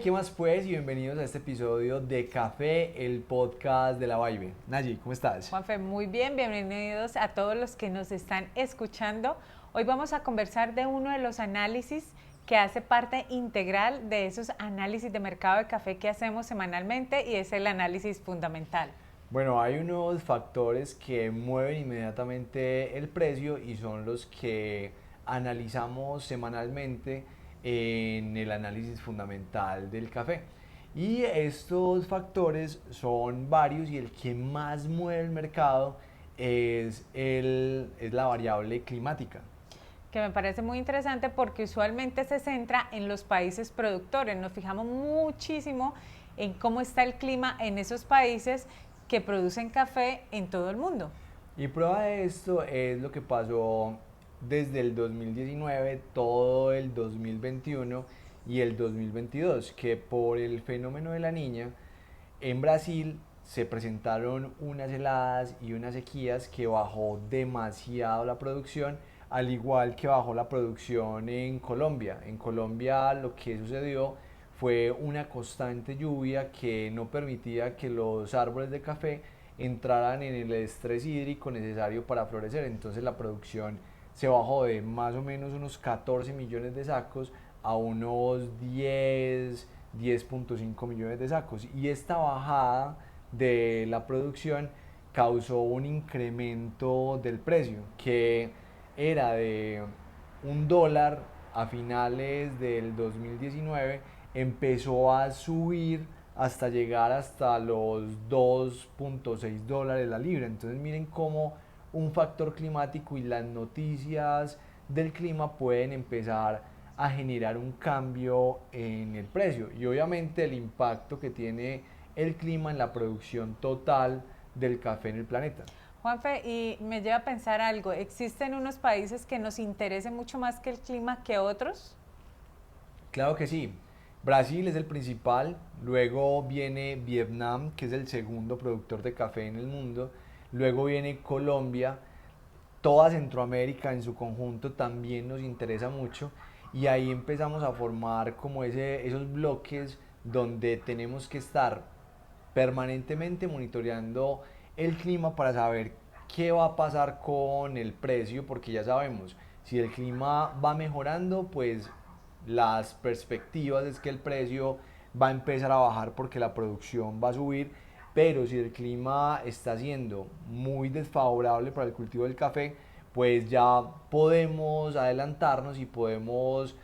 ¿Qué más pues? Y bienvenidos a este episodio de Café, el podcast de la Vibe. Nayi, ¿cómo estás? Juanfe, muy bien, bienvenidos a todos los que nos están escuchando. Hoy vamos a conversar de uno de los análisis que hace parte integral de esos análisis de mercado de café que hacemos semanalmente y es el análisis fundamental. Bueno, hay unos factores que mueven inmediatamente el precio y son los que analizamos semanalmente en el análisis fundamental del café. Y estos factores son varios y el que más mueve el mercado es la variable climática. Que me parece muy interesante porque usualmente se centra en los países productores. Nos fijamos muchísimo en cómo está el clima en esos países que producen café en todo el mundo. Y prueba de esto es lo que pasó desde el 2019, todo el 2021 y el 2022, que por el fenómeno de la niña, en Brasil se presentaron unas heladas y unas sequías que bajó demasiado la producción, al igual que bajó la producción en Colombia. En Colombia lo que sucedió fue una constante lluvia que no permitía que los árboles de café entraran en el estrés hídrico necesario para florecer. Entonces la producción se bajó de más o menos unos 14 millones de sacos a unos 10.5 millones de sacos. Y esta bajada de la producción causó un incremento del precio que era de $1 a finales del 2019, empezó a subir hasta llegar hasta los $2.6 la libra. Entonces miren cómo un factor climático y las noticias del clima pueden empezar a generar un cambio en el precio y obviamente el impacto que tiene el clima en la producción total del café en el planeta. Juanfe, y me lleva a pensar algo, ¿existen unos países que nos interesen mucho más que el clima que otros? Claro que sí. Brasil es el principal, luego viene Vietnam, que es el segundo productor de café en el mundo, luego viene Colombia, toda Centroamérica en su conjunto también nos interesa mucho y ahí empezamos a formar como esos bloques donde tenemos que estar permanentemente monitoreando el clima para saber qué va a pasar con el precio, porque ya sabemos, si el clima va mejorando, pues las perspectivas es que el precio va a empezar a bajar porque la producción va a subir, pero si el clima está siendo muy desfavorable para el cultivo del café, pues ya podemos adelantarnos y podemos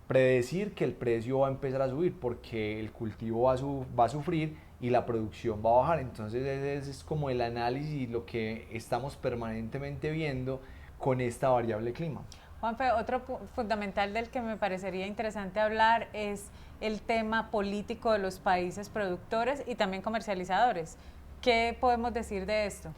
predecir que el precio va a empezar a subir porque el cultivo va a sufrir y la producción va a bajar. Entonces ese es como el análisis y lo que estamos permanentemente viendo con esta variable clima. Juanfe, otro fundamental del que me parecería interesante hablar es el tema político de los países productores y también comercializadores. ¿Qué podemos decir de esto?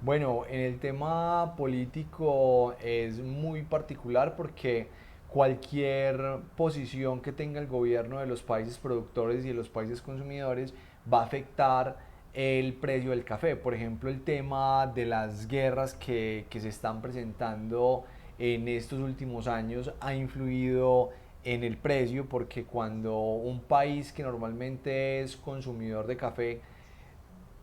Bueno, en el tema político es muy particular porque cualquier posición que tenga el gobierno de los países productores y de los países consumidores va a afectar el precio del café. Por ejemplo, el tema de las guerras que se están presentando en estos últimos años ha influido en el precio porque cuando un país que normalmente es consumidor de café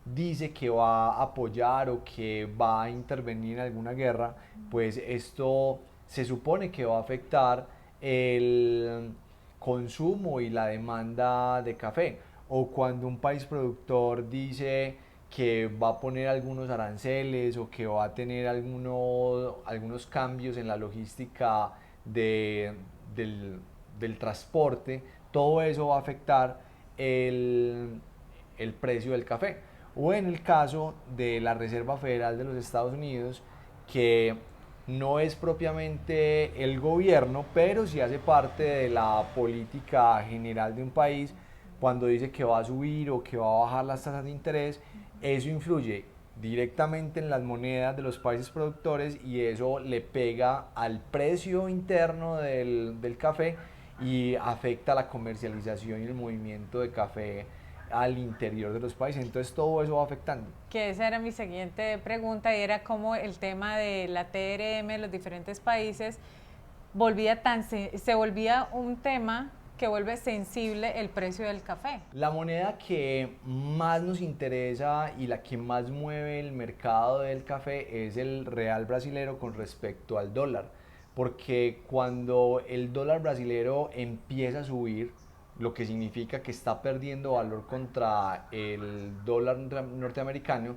dice que va a apoyar o que va a intervenir en alguna guerra, pues esto se supone que va a afectar el consumo y la demanda de café. O cuando un país productor dice que va a poner algunos aranceles o que va a tener algunos cambios en la logística de, del, del transporte, todo eso va a afectar el precio del café. O en el caso de la Reserva Federal de los Estados Unidos, que no es propiamente el gobierno, pero sí hace parte de la política general de un país, cuando dice que va a subir o que va a bajar las tasas de interés, eso influye directamente en las monedas de los países productores y eso le pega al precio interno del café y afecta la comercialización y el movimiento de café al interior de los países. Entonces todo eso va afectando. Que esa era mi siguiente pregunta y era cómo el tema de la TRM en los diferentes países se volvía un tema que vuelve sensible el precio del café? La moneda que más nos interesa y la que más mueve el mercado del café es el real brasilero con respecto al dólar, porque cuando el dólar brasilero empieza a subir, lo que significa que está perdiendo valor contra el dólar norteamericano,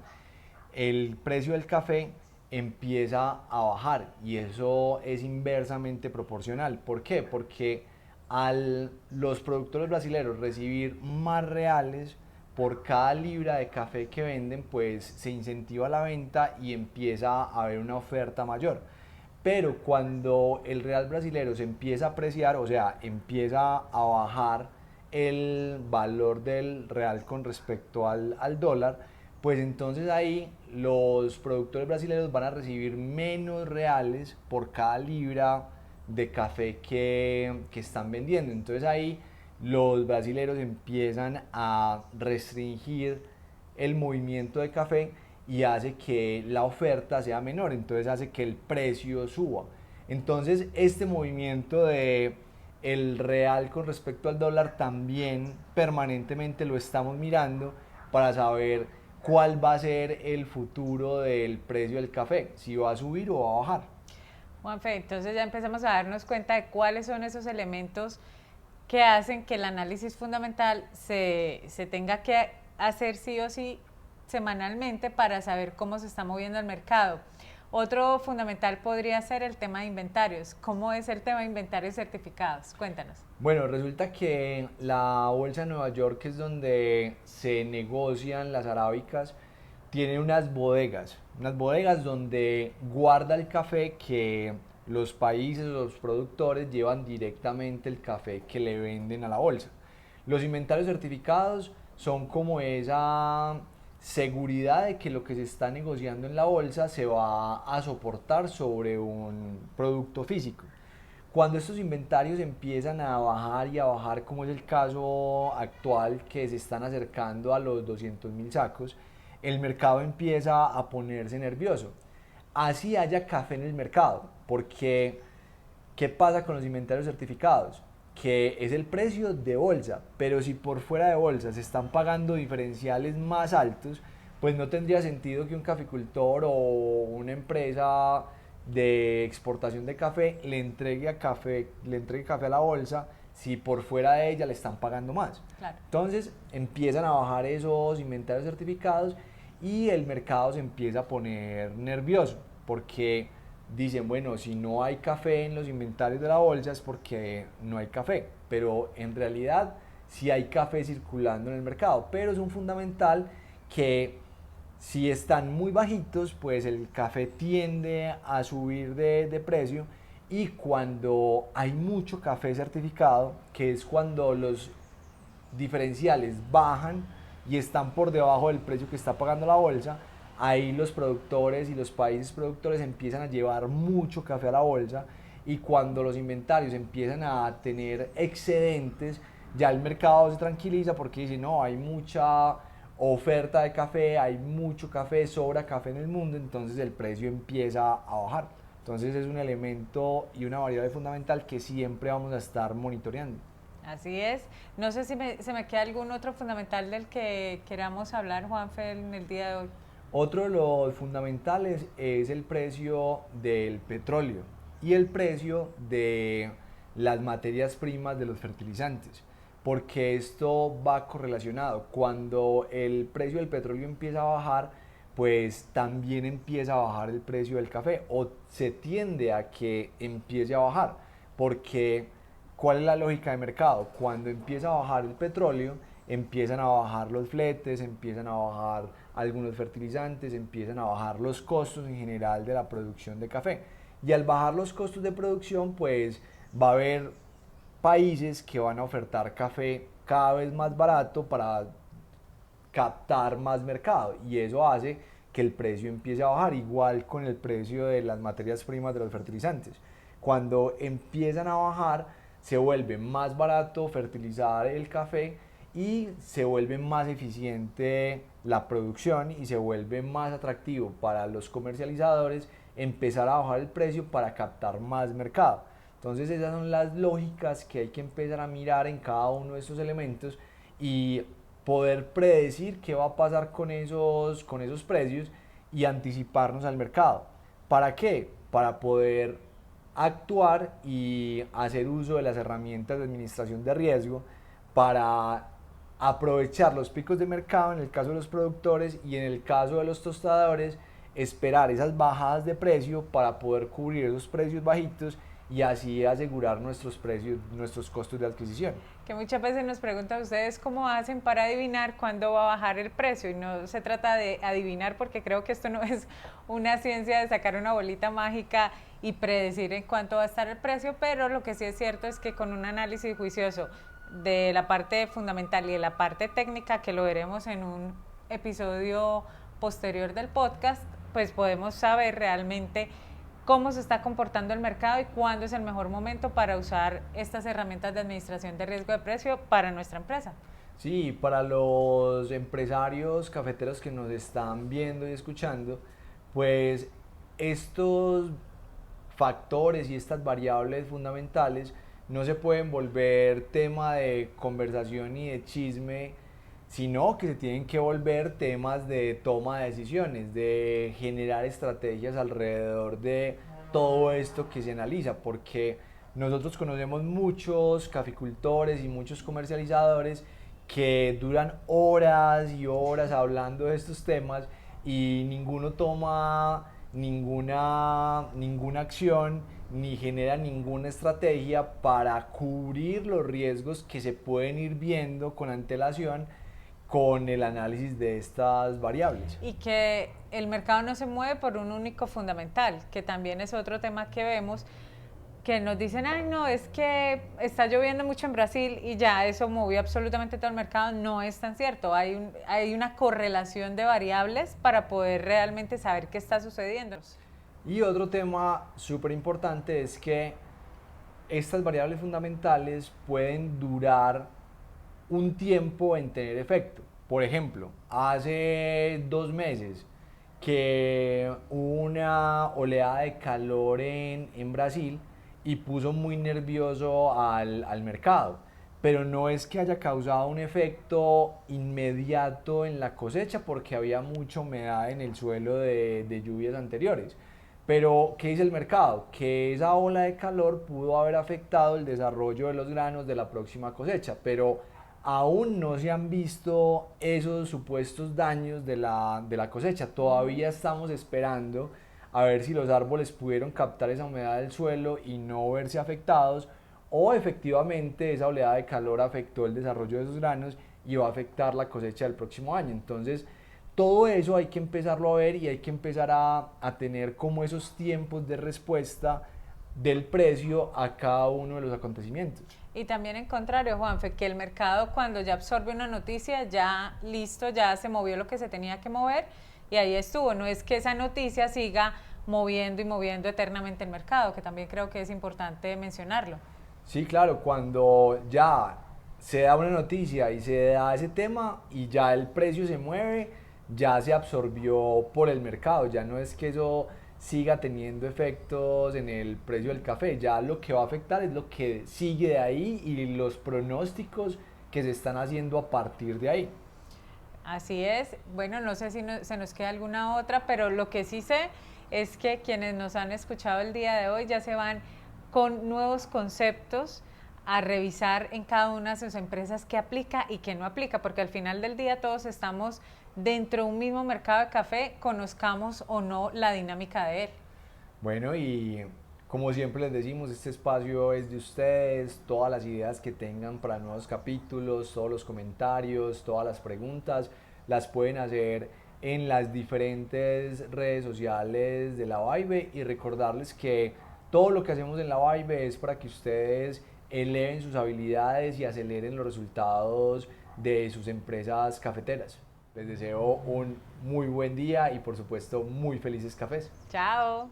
el precio del café empieza a bajar y eso es inversamente proporcional. ¿Por qué? Porque al los productores brasileños recibir más reales por cada libra de café que venden, pues se incentiva la venta y empieza a haber una oferta mayor. Pero cuando el real brasilero se empieza a apreciar, o sea, empieza a bajar el valor del real con respecto al dólar, pues entonces ahí los productores brasileños van a recibir menos reales por cada libra de café que están vendiendo. Entonces ahí los brasileños empiezan a restringir el movimiento de café y hace que la oferta sea menor, entonces hace que el precio suba. Entonces este movimiento de el real con respecto al dólar también permanentemente lo estamos mirando para saber cuál va a ser el futuro del precio del café, si va a subir o va a bajar. Juanfe, entonces ya empezamos a darnos cuenta de cuáles son esos elementos que hacen que el análisis fundamental se tenga que hacer sí o sí semanalmente para saber cómo se está moviendo el mercado. Otro fundamental podría ser el tema de inventarios. ¿Cómo es el tema de inventarios certificados? Cuéntanos. Bueno, resulta que la Bolsa de Nueva York, que es donde se negocian las arábicas, tiene unas bodegas donde guarda el café que los países, los productores llevan directamente el café que le venden a la bolsa. Los inventarios certificados son como esa seguridad de que lo que se está negociando en la bolsa se va a soportar sobre un producto físico. Cuando estos inventarios empiezan a bajar y a bajar, como es el caso actual, que se están acercando a los 200.000 sacos, el mercado empieza a ponerse nervioso. Así haya café en el mercado, porque ¿qué pasa con los inventarios certificados? Que es el precio de bolsa, pero si por fuera de bolsa se están pagando diferenciales más altos, pues no tendría sentido que un caficultor o una empresa de exportación de café le entregue café a la bolsa si por fuera de ella le están pagando más. Claro. Entonces empiezan a bajar esos inventarios certificados y el mercado se empieza a poner nervioso porque dicen, bueno, si no hay café en los inventarios de la bolsa es porque no hay café, pero en realidad sí hay café circulando en el mercado, pero es un fundamental que si están muy bajitos, pues el café tiende a subir de precio y cuando hay mucho café certificado, que es cuando los diferenciales bajan y están por debajo del precio que está pagando la bolsa, ahí los productores y los países productores empiezan a llevar mucho café a la bolsa y cuando los inventarios empiezan a tener excedentes, ya el mercado se tranquiliza porque dice, no, hay mucha oferta de café, hay mucho café, sobra café en el mundo, entonces el precio empieza a bajar. Entonces es un elemento y una variable fundamental que siempre vamos a estar monitoreando. Así es. No sé si se me queda algún otro fundamental del que queramos hablar, Juanfe, en el día de hoy. Otro de los fundamentales es el precio del petróleo y el precio de las materias primas de los fertilizantes, porque esto va correlacionado. Cuando el precio del petróleo empieza a bajar, pues también empieza a bajar el precio del café o se tiende a que empiece a bajar, porque ¿cuál es la lógica de mercado? Cuando empieza a bajar el petróleo, empiezan a bajar los fletes, empiezan a bajar algunos fertilizantes, empiezan a bajar los costos en general de la producción de café. Y al bajar los costos de producción, pues va a haber países que van a ofertar café cada vez más barato para captar más mercado y eso hace que el precio empiece a bajar, igual con el precio de las materias primas de los fertilizantes. Cuando empiezan a bajar, se vuelve más barato fertilizar el café y se vuelve más eficiente la producción y se vuelve más atractivo para los comercializadores empezar a bajar el precio para captar más mercado. Entonces esas son las lógicas que hay que empezar a mirar en cada uno de estos elementos y poder predecir qué va a pasar con esos precios y anticiparnos al mercado. ¿Para qué? Para poder actuar y hacer uso de las herramientas de administración de riesgo para aprovechar los picos de mercado en el caso de los productores y en el caso de los tostadores esperar esas bajadas de precio para poder cubrir esos precios bajitos y así asegurar nuestros precios, nuestros costos de adquisición. Que muchas veces nos preguntan ustedes cómo hacen para adivinar cuándo va a bajar el precio, y no se trata de adivinar, porque creo que esto no es una ciencia de sacar una bolita mágica y predecir en cuánto va a estar el precio, pero lo que sí es cierto es que con un análisis juicioso de la parte fundamental y de la parte técnica, que lo veremos en un episodio posterior del podcast, pues podemos saber realmente cómo se está comportando el mercado y cuándo es el mejor momento para usar estas herramientas de administración de riesgo de precio para nuestra empresa. Sí, para los empresarios cafeteros que nos están viendo y escuchando, pues estos factores y estas variables fundamentales no se pueden volver tema de conversación y de chisme, sino que se tienen que volver temas de toma de decisiones, de generar estrategias alrededor de todo esto que se analiza, porque nosotros conocemos muchos caficultores y muchos comercializadores que duran horas y horas hablando de estos temas y ninguno toma ninguna acción ni genera ninguna estrategia para cubrir los riesgos que se pueden ir viendo con antelación con el análisis de estas variables. Y que el mercado no se mueve por un único fundamental, que también es otro tema que vemos, que nos dicen, ay no, es que está lloviendo mucho en Brasil y ya eso movió absolutamente todo el mercado. No es tan cierto, hay una correlación de variables para poder realmente saber qué está sucediendo. Y otro tema súper importante es que estas variables fundamentales pueden durar un tiempo en tener efecto. Por ejemplo, hace 2 meses que hubo una oleada de calor en Brasil y puso muy nervioso al mercado, pero no es que haya causado un efecto inmediato en la cosecha porque había mucha humedad en el suelo de lluvias anteriores. Pero, ¿qué dice el mercado? Que esa ola de calor pudo haber afectado el desarrollo de los granos de la próxima cosecha, pero aún no se han visto esos supuestos daños de la cosecha. Todavía estamos esperando a ver si los árboles pudieron captar esa humedad del suelo y no verse afectados, o efectivamente esa oleada de calor afectó el desarrollo de esos granos y va a afectar la cosecha del próximo año. Entonces, todo eso hay que empezarlo a ver y hay que empezar a tener como esos tiempos de respuesta del precio a cada uno de los acontecimientos. Y también en contrario, Juanfe, que el mercado cuando ya absorbe una noticia, ya listo, ya se movió lo que se tenía que mover y ahí estuvo. No es que esa noticia siga moviendo y moviendo eternamente el mercado, que también creo que es importante mencionarlo. Sí, claro, cuando ya se da una noticia y se da ese tema y ya el precio se mueve, ya se absorbió por el mercado, ya no es que eso siga teniendo efectos en el precio del café, ya lo que va a afectar es lo que sigue de ahí y los pronósticos que se están haciendo a partir de ahí. Así es. Bueno, no sé si se nos queda alguna otra, pero lo que sí sé es que quienes nos han escuchado el día de hoy ya se van con nuevos conceptos a revisar en cada una de sus empresas qué aplica y qué no aplica, porque al final del día todos estamos dentro de un mismo mercado de café, conozcamos o no la dinámica de él. Bueno, y como siempre les decimos, este espacio es de ustedes, todas las ideas que tengan para nuevos capítulos, todos los comentarios, todas las preguntas, las pueden hacer en las diferentes redes sociales de La Vibe y recordarles que todo lo que hacemos en La Vibe es para que ustedes eleven sus habilidades y aceleren los resultados de sus empresas cafeteras. Les deseo un muy buen día y por supuesto muy felices cafés. Chao.